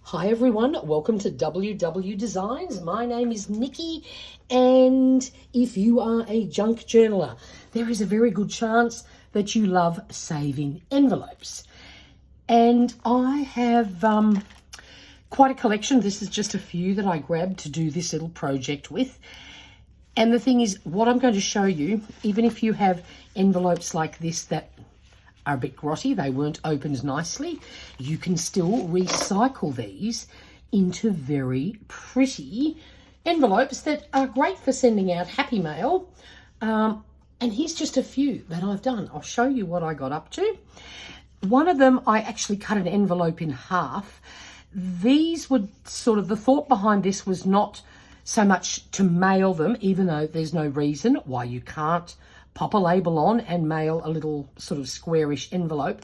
Hi everyone, welcome to WW Designs. My name is Nikki, and if you are a junk journaler, there is a very good chance that you love saving envelopes. And I have quite a collection. This is just a few that I grabbed to do this little project with. And the thing is, what I'm going to show you, even if you have envelopes like this that are a bit grotty, they weren't opened nicely, you can still recycle these into very pretty envelopes that are great for sending out happy mail. And here's just a few that I've done. I'll show you what I got up to. One of them, I actually cut an envelope in half. These would sort of, the thought behind this was not so much to mail them, even though there's no reason why you can't pop a label on and mail a little sort of squarish envelope.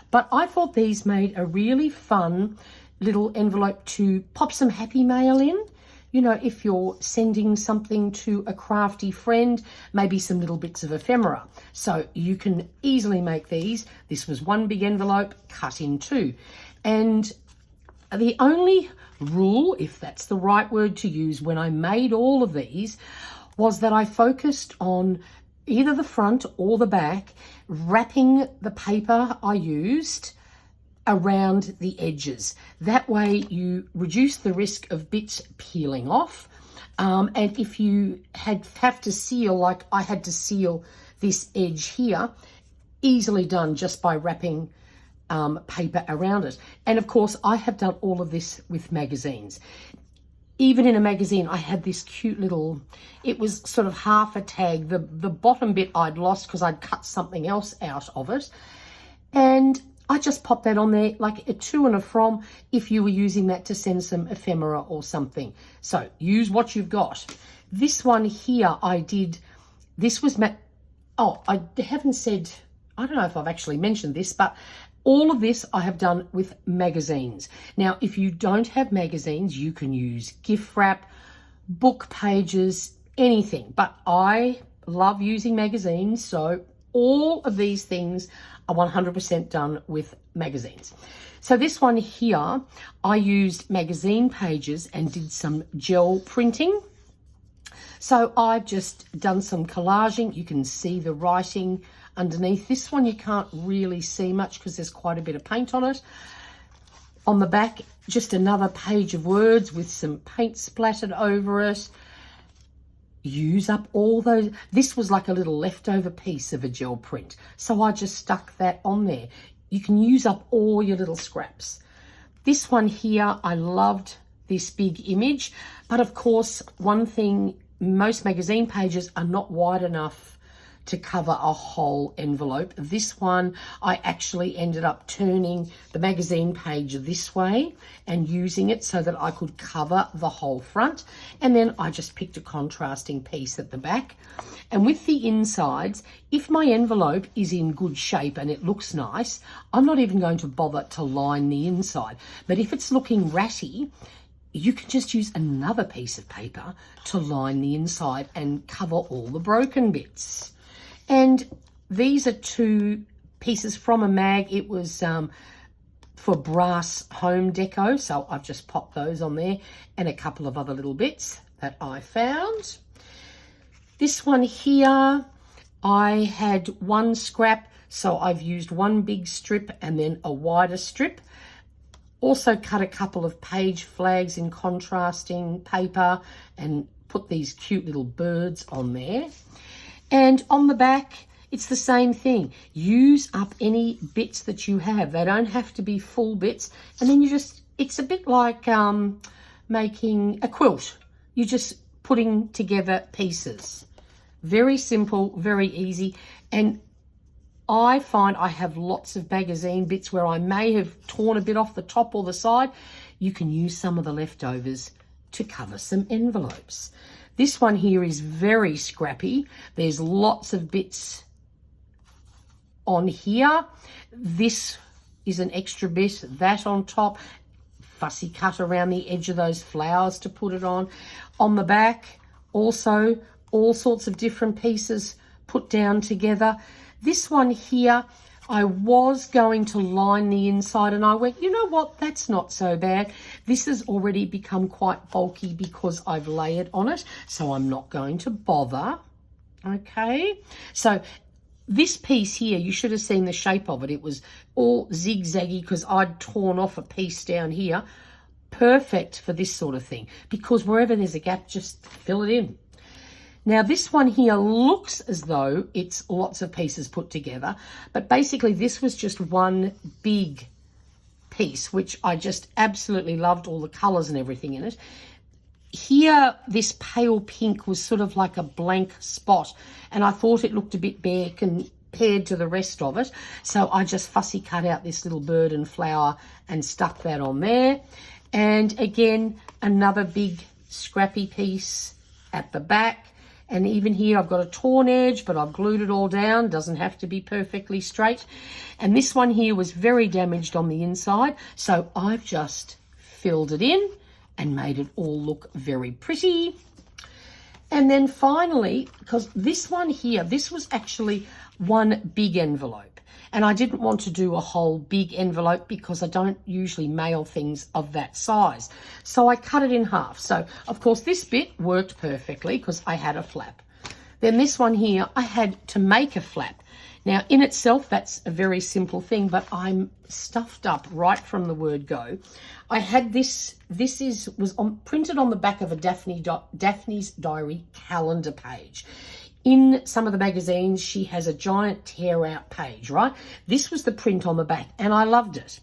But I thought these made a really fun little envelope to pop some happy mail in. You know, if you're sending something to a crafty friend, maybe some little bits of ephemera. So you can easily make these. This was one big envelope cut in two. And the only rule, if that's the right word to use, when I made all of these was that I focused on either the front or the back, wrapping the paper I used around the edges. That way you reduce the risk of bits peeling off. And if you have to seal, like I had to seal this edge here, easily done just by wrapping paper around it. And of course, I have done all of this with magazines. Even in a magazine, I had this cute little, it was sort of half a tag. The bottom bit I'd lost because I'd cut something else out of it. And I just popped that on there like a to and a from if you were using that to send some ephemera or something. So use what you've got. This one here I did, this was, I haven't said, I don't know if I've actually mentioned this, but all of this I have done with magazines. Now, if you don't have magazines, you can use gift wrap, book pages, anything. But I love using magazines, so all of these things are 100% done with magazines. So this one here, I used magazine pages and did some gel printing. So I've just done some collaging. You can see the writing underneath. This one you can't really see much because there's quite a bit of paint on it. On the back, just another page of words with some paint splattered over it. Use up all those. This was like a little leftover piece of a gel print, so I just stuck that on there. You can use up all your little scraps. This one here, I loved this big image, but of course, one thing, most magazine pages are not wide enough to cover a whole envelope. This one, I actually ended up turning the magazine page this way and using it so that I could cover the whole front. And then I just picked a contrasting piece at the back. And with the insides, if my envelope is in good shape and it looks nice, I'm not even going to bother to line the inside. But if it's looking ratty, you can just use another piece of paper to line the inside and cover all the broken bits. And these are two pieces from a mag. It was for brass home deco, so I've just popped those on there, and a couple of other little bits that I found. This one here, I had one scrap, so I've used one big strip and then a wider strip. Also cut a couple of page flags in contrasting paper and put these cute little birds on there. And on the back, it's the same thing. Use up any bits that you have. They don't have to be full bits. And then you just, it's a bit like making a quilt. You're just putting together pieces. Very simple, very easy. And I find I have lots of magazine bits where I may have torn a bit off the top or the side. You can use some of the leftovers to cover some envelopes. This one here is very scrappy. There's lots of bits on here. This is an extra bit, that on top. Fussy cut around the edge of those flowers to put it on. On the back, also all sorts of different pieces put down together. This one here, I was going to line the inside, and I went, you know what, that's not so bad. This has already become quite bulky because I've layered on it, so I'm not going to bother. Okay, so this piece here, you should have seen the shape of it. It was all zigzaggy because I'd torn off a piece down here. Perfect for this sort of thing, because wherever there's a gap, just fill it in. Now this one here looks as though it's lots of pieces put together, but basically this was just one big piece, which I just absolutely loved, all the colours and everything in it. Here, this pale pink was sort of like a blank spot, and I thought it looked a bit bare compared to the rest of it. So I just fussy cut out this little bird and flower and stuck that on there. And again, another big scrappy piece at the back. And even here, I've got a torn edge, but I've glued it all down. Doesn't have to be perfectly straight. And this one here was very damaged on the inside, so I've just filled it in and made it all look very pretty. And then finally, because this one here, this was actually one big envelope, and I didn't want to do a whole big envelope because I don't usually mail things of that size. So I cut it in half. So of course this bit worked perfectly because I had a flap. Then this one here, I had to make a flap. Now in itself, that's a very simple thing, but I'm stuffed up right from the word go. I had this was printed on the back of a Daphne's Diary calendar page. In some of the magazines, she has a giant tear out page, right? This was the print on the back, and I loved it.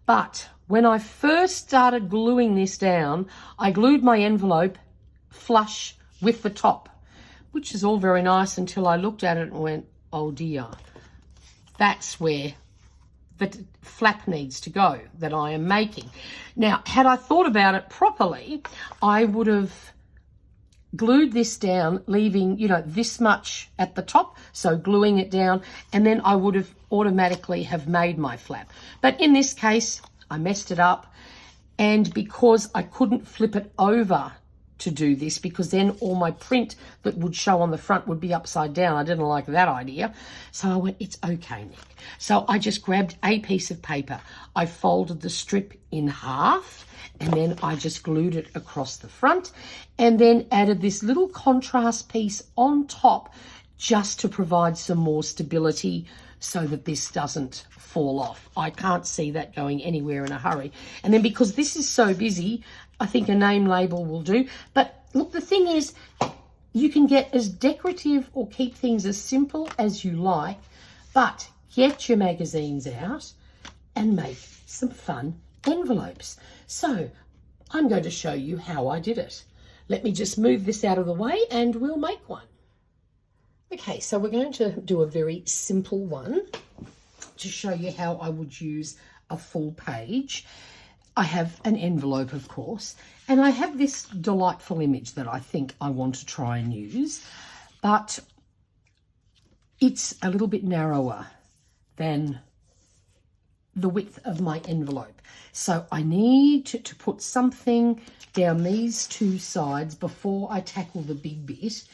But when I first started gluing this down, I glued my envelope flush with the top, which is all very nice until I looked at it and went, oh dear, that's where the flap needs to go that I am making. Now, had I thought about it properly, I would have glued this down, leaving, you know, this much at the top, so gluing it down, and then I would have automatically have made my flap. But in this case, I messed it up, and because I couldn't flip it over to do this, because then all my print that would show on the front would be upside down. I didn't like that idea. So I went, it's okay, Nick. So I just grabbed a piece of paper. I folded the strip in half, and then I just glued it across the front, and then added this little contrast piece on top just to provide some more stability so that this doesn't fall off. I can't see that going anywhere in a hurry. And then because this is so busy, I think a name label will do. But look, the thing is, you can get as decorative or keep things as simple as you like, but get your magazines out and make some fun envelopes. So I'm going to show you how I did it. Let me just move this out of the way and we'll make one. Okay, so we're going to do a very simple one to show you how I would use a full page. I have an envelope, of course, and I have this delightful image that I think I want to try and use, but it's a little bit narrower than the width of my envelope. So I need to put something down these two sides before I tackle the big bit.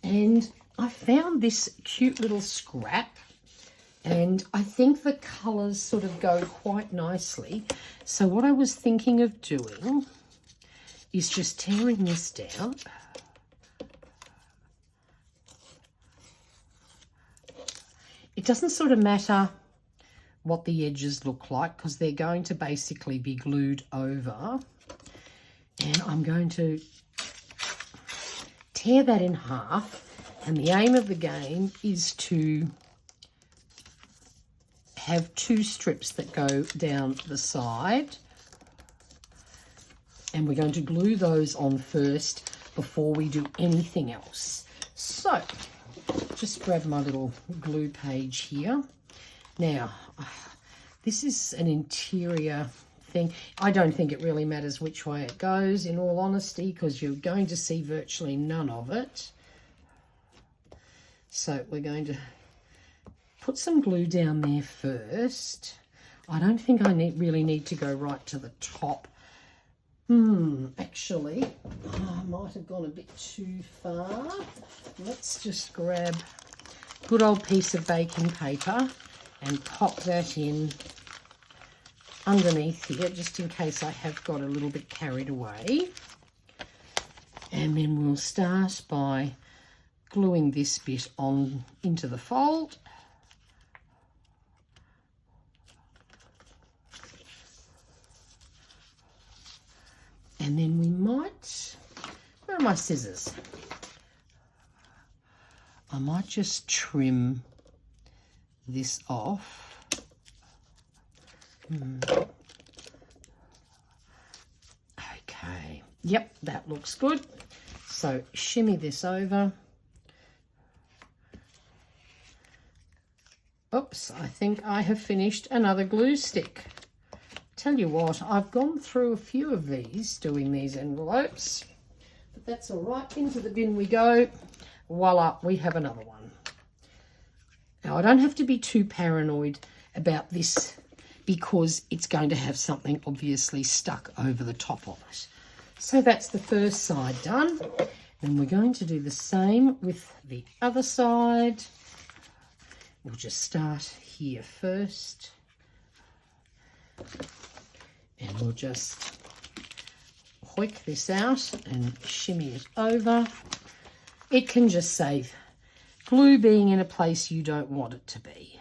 And I found this cute little scrap, and I think the colours sort of go quite nicely. So what I was thinking of doing is just tearing this down. It doesn't sort of matter what the edges look like because they're going to basically be glued over. And I'm going to tear that in half. And the aim of the game is to have two strips that go down the side. And we're going to glue those on first before we do anything else. So, just grab my little glue page here. Now, this is an interior thing. I don't think it really matters which way it goes, in all honesty, because you're going to see virtually none of it. So we're going to put some glue down there first. I don't think I really need to go right to the top. Actually, I might have gone a bit too far. Let's just grab a good old piece of baking paper and pop that in underneath here, just in case I have got a little bit carried away. And then we'll start by gluing this bit on into the fold. And then we might, where are my scissors? I might just trim this off. Okay, yep, that looks good. So shimmy this over. Oops, I think I have finished another glue stick. Tell you what, I've gone through a few of these doing these envelopes, but that's all right. Into the bin we go. Voila, we have another one. Now, I don't have to be too paranoid about this because it's going to have something obviously stuck over the top of it. So that's the first side done. And we're going to do the same with the other side. We'll just start here first. And we'll just hoik this out and shimmy it over. It can just save glue being in a place you don't want it to be.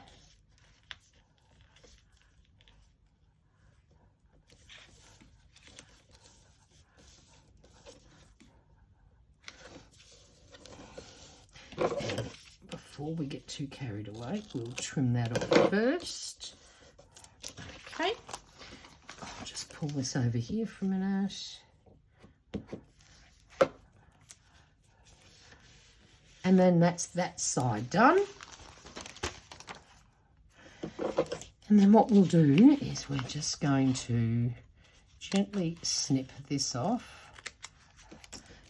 And before we get too carried away, we'll trim that off first. Okay. I'll just pull this over here for a minute. And then that's that side done. And then what we'll do is we're just going to gently snip this off.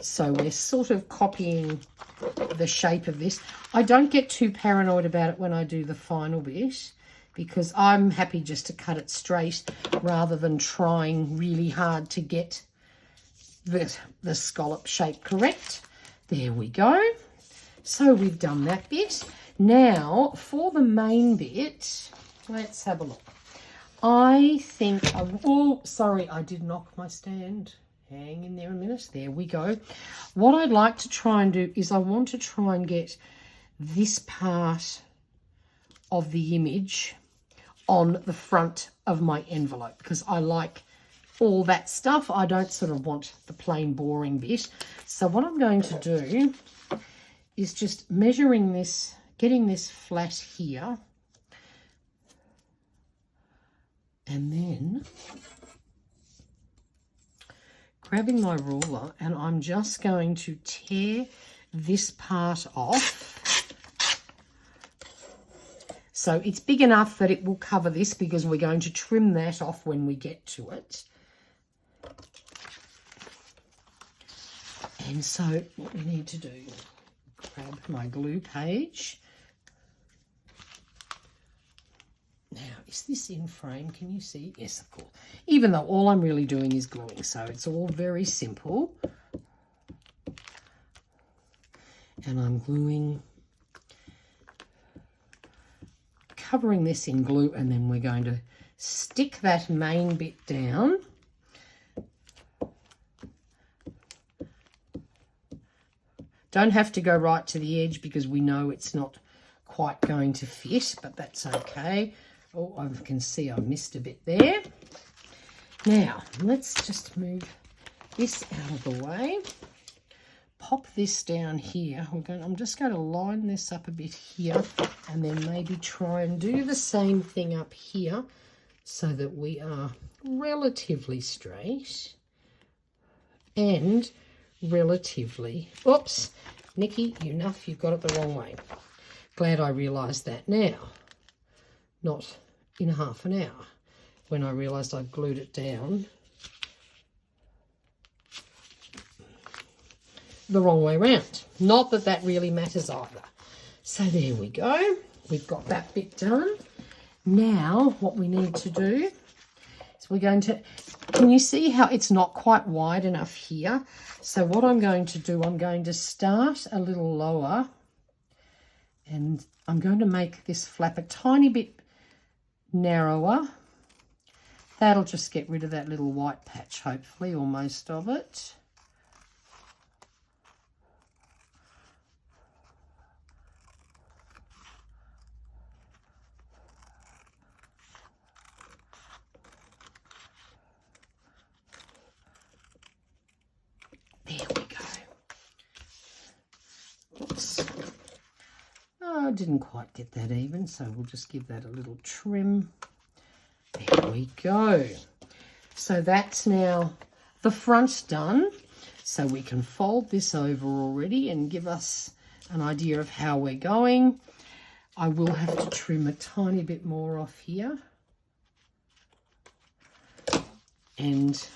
So we're sort of copying the shape of this. I don't get too paranoid about it when I do the final bit, because I'm happy just to cut it straight rather than trying really hard to get the scallop shape correct. There we go. So we've done that bit. Now for the main bit, let's have a look. I think, oh, sorry, I did knock my stand. Hang in there a minute. There we go. What I'd like to try and do is I want to try and get this part of the image on the front of my envelope, because I like all that stuff. I don't sort of want the plain boring bit. So what I'm going to do is just measuring this, getting this flat here, and then grabbing my ruler, and I'm just going to tear this part off. So it's big enough that it will cover this, because we're going to trim that off when we get to it. And so what we need to do, grab my glue page. Now, is this in frame? Can you see? Yes, of course. Even though all I'm really doing is gluing, so it's all very simple. And I'm gluing, covering this in glue, and then we're going to stick that main bit down. Don't have to go right to the edge because we know it's not quite going to fit, but that's okay. Oh, I can see I missed a bit there. Now, let's just move this out of the way. Pop this down here. I'm just going to line this up a bit here, and then maybe try and do the same thing up here so that we are relatively straight and relatively, oops, Nikki, enough, you've got it the wrong way. Glad I realised that now, not in half an hour, when I realised I'd glued it down the wrong way round. Not that that really matters either. So there we go. We've got that bit done. Now what we need to do is we're going to, can you see how it's not quite wide enough here? So what I'm going to do, I'm going to start a little lower, and I'm going to make this flap a tiny bit narrower. That'll just get rid of that little white patch, hopefully, or most of it. There we go. Oops. Oh, I didn't quite get that even, so we'll just give that a little trim. There we go. So that's now the front done. So we can fold this over already and give us an idea of how we're going. I will have to trim a tiny bit more off here. And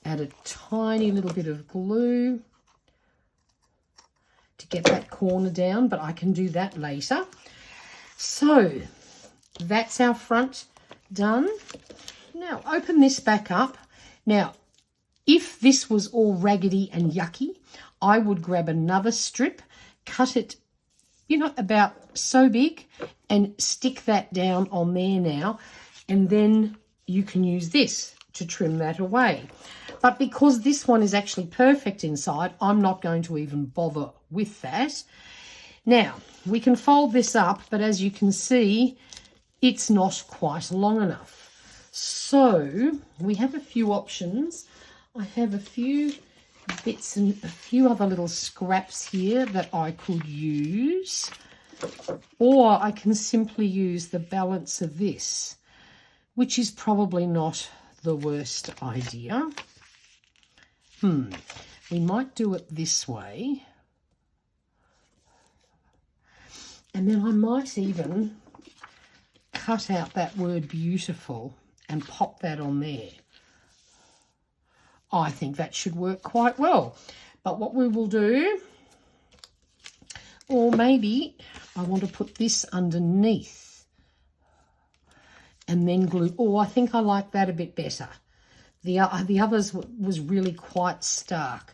add a tiny little bit of glue to get that corner down, but I can do that later. So that's our front done. Now open this back up. Now, if this was all raggedy and yucky, I would grab another strip, cut it, you know, about so big, and stick that down on there now, and then you can use this to trim that away. But because this one is actually perfect inside, I'm not going to even bother with that. Now, we can fold this up, but as you can see, it's not quite long enough. So we have a few options. I have a few bits and a few other little scraps here that I could use, or I can simply use the balance of this, which is probably not the worst idea. We might do it this way. And then I might even cut out that word beautiful and pop that on there. I think that should work quite well. But what we will do, or maybe I want to put this underneath and then glue. Oh, I think I like that a bit better. The others was really quite stark.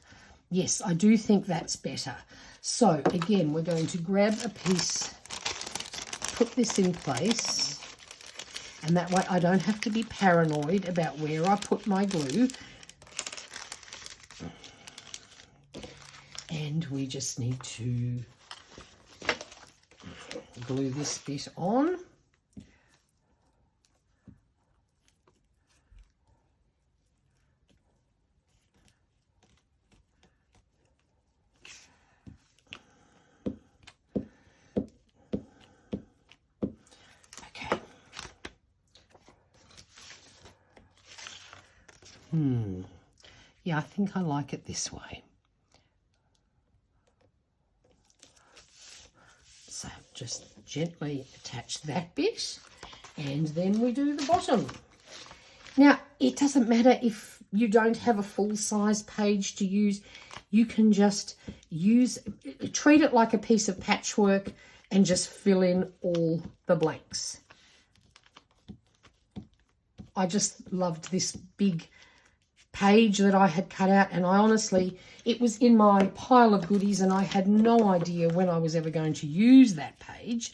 Yes, I do think that's better. So again, we're going to grab a piece, put this in place, and that way I don't have to be paranoid about where I put my glue. And we just need to glue this bit on. Yeah, I think I like it this way. So just gently attach that bit, and then we do the bottom. Now, it doesn't matter if you don't have a full-size page to use. You can just treat it like a piece of patchwork and just fill in all the blanks. I just loved this big page that I had cut out, and I honestly, it was in my pile of goodies and I had no idea when I was ever going to use that page.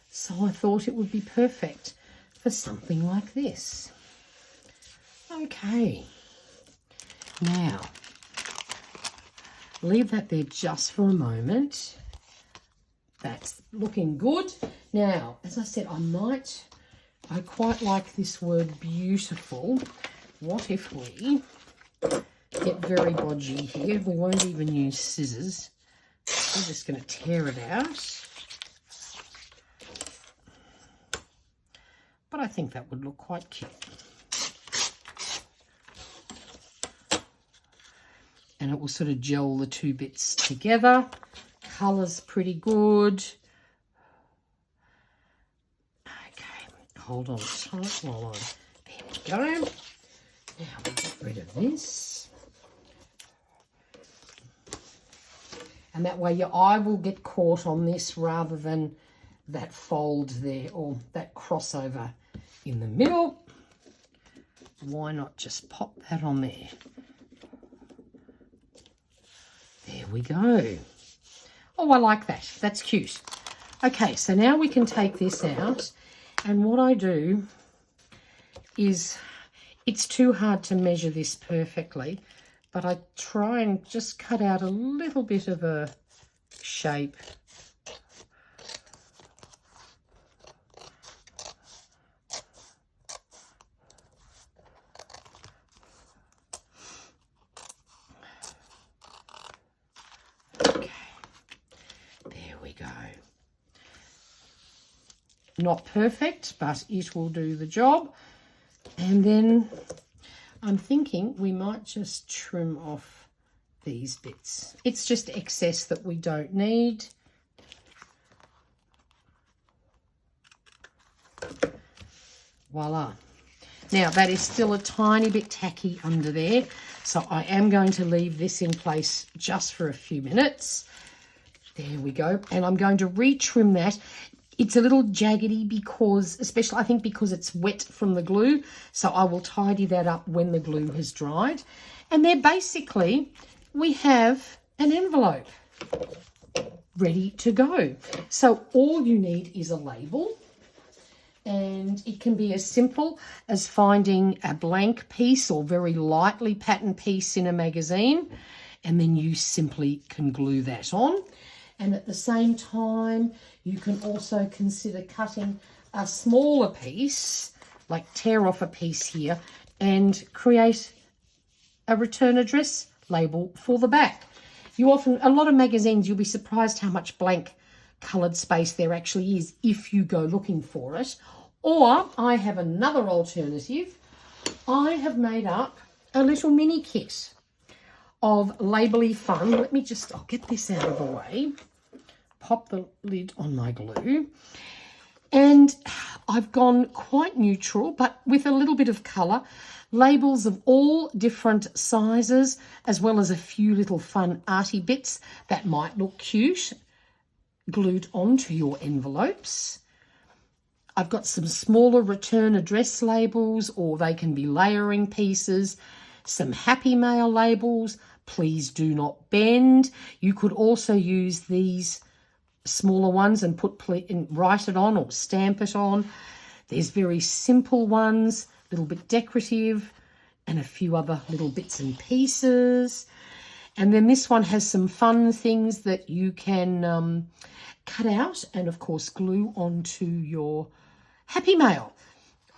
So I thought it would be perfect for something like this. Okay, now leave that there just for a moment. That's looking good. Now, as I said, I quite like this word beautiful. What if we get very bodgy here? We won't even use scissors. We're just going to tear it out. But I think that would look quite cute. And it will sort of gel the two bits together. Colour's pretty good. Okay, hold on tight while there we go. Now we'll get rid of this. And that way your eye will get caught on this rather than that fold there or that crossover in the middle. Why not just pop that on there? There we go. Oh, I like that. That's cute. Okay, so now we can take this out And what I do is, it's too hard to measure this perfectly, but I try and just cut out a little bit of a shape. Okay, there we go. Not perfect, but it will do the job. And then I'm thinking we might just trim off these bits. It's just excess that we don't need. Voila. Now that is still a tiny bit tacky under there, so I am going to leave this in place just for a few minutes. There we go. And I'm going to retrim that. It's a little jaggedy because, especially I think because it's wet from the glue, so I will tidy that up when the glue has dried. And there basically we have an envelope ready to go. So all you need is a label, and it can be as simple as finding a blank piece or very lightly patterned piece in a magazine, and then you simply can glue that on. And at the same time, you can also consider cutting a smaller piece, like tear off a piece here, and create a return address label for the back. You often, a lot of magazines, you'll be surprised how much blank coloured space there actually is if you go looking for it. Or I have another alternative. I have made up a little mini kit of labelly fun. Let me just, I'll get this out of the way. Pop the lid on my glue. And I've gone quite neutral, but with a little bit of colour. Labels of all different sizes, as well as a few little fun arty bits that might look cute, glued onto your envelopes. I've got some smaller return address labels, or they can be layering pieces. Some Happy Mail labels, please do not bend. You could also use these smaller ones and write it on or stamp it on. There's very simple ones, a little bit decorative, and a few other little bits and pieces. And then this one has some fun things that you can cut out and of course glue onto your Happy Mail.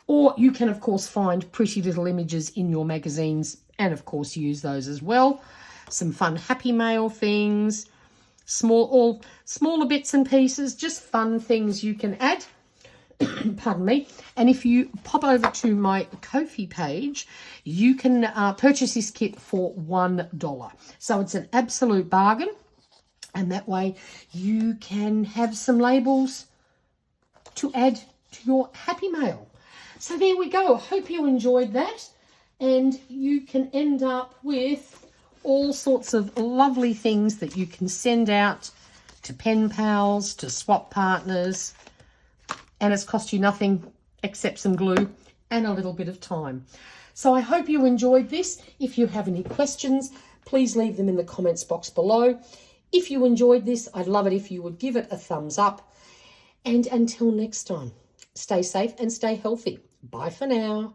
Or you can of course find pretty little images in your magazines and of course use those as well. Some fun Happy Mail things, smaller bits and pieces, just fun things you can add. Pardon me. And if you pop over to my Ko-fi page, you can purchase this kit for $1. So it's an absolute bargain, and that way you can have some labels to add to your Happy Mail. So there we go. Hope you enjoyed that, and you can end up with all sorts of lovely things that you can send out to pen pals, to swap partners, and it's cost you nothing except some glue and a little bit of time. So I hope you enjoyed this. If you have any questions, please leave them in the comments box below. If you enjoyed this, I'd love it if you would give it a thumbs up. And until next time, stay safe and stay healthy. Bye for now.